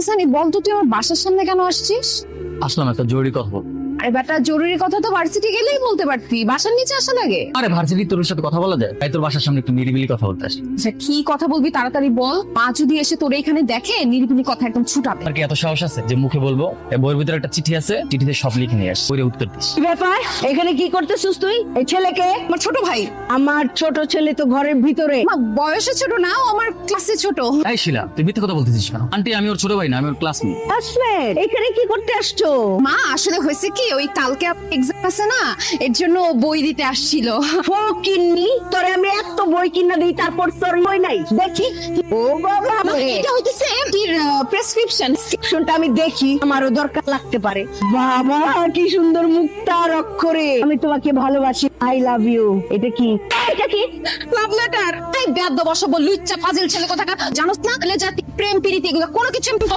সানি বলতো তুই আমার বাসার সামনে কেন আসছিস? আসলাম একটা জরুরি কথা বলবো। আরে বেটা, জরুরি কথা তো ভার্সিটি গেলেই বলতে পারতি, বাসার নিচে আসা লাগে? আরে ভার্সিটি তোর সাথে কথা বলা যায়, তাই তোর বাসার সামনে একটু নিরিবিলি কথা বলতে আসি। আচ্ছা কি কথা বলবি তাড়াতাড়ি বল, মা যদি এসে তোর এখানে দেখে নিরিবিলি কথা একদম ছুটাবে। আর কি এত সাহস আছে যে মুখে বলবো? এই বইয়ের ভিতরে একটা চিঠি আছে, চিঠিতে সব লিখে নিয়ে আস, ওরে উত্তর দিস। কি ব্যাপার, এখানে কি করতেছিস তুই? এই ছেলেকে? আমার ছোট ভাই। আমার ছোট ছেলে তো ঘরের ভিতরে। মা বয়সে ছোট না, ও আমার ক্লাসে ছোট। এই শিলা, তুই মিথ্যে কথা বলতেছিস কেন? আন্টি আমি ওর ছোট ভাই না, আমি ওর ক্লাসমেট। ক্লাসমেট? এখানে কি করতে আসছো? মা আসলে হয়েছে কি, ওই কালকে এক্সাম আছে না, এর জন্য ও বই দিতে আসছিল। ফকিন্নি, তোরে আমি এত বই কিনা দিই তারপর তোর বই নাই দেখি। ও বাবা, এটা হইতেছে এমটির প্রেসক্রিপশন। শুনটা আমি দেখি, আমারও দরকার লাগতে পারে। বাবা কি সুন্দর মুক্তার অক্ষরে আমি তোমাকে ভালোবাসি, আই লাভ ইউ। এটা কি? এটা কি? Love letter. তাই বেদ বসাবো লুচ্চা ফাজিল ছেলে কোথাকার, জানোস না? তাহলে জাতি প্রেম প্রীতি এগুলো কোনো কিছু আমি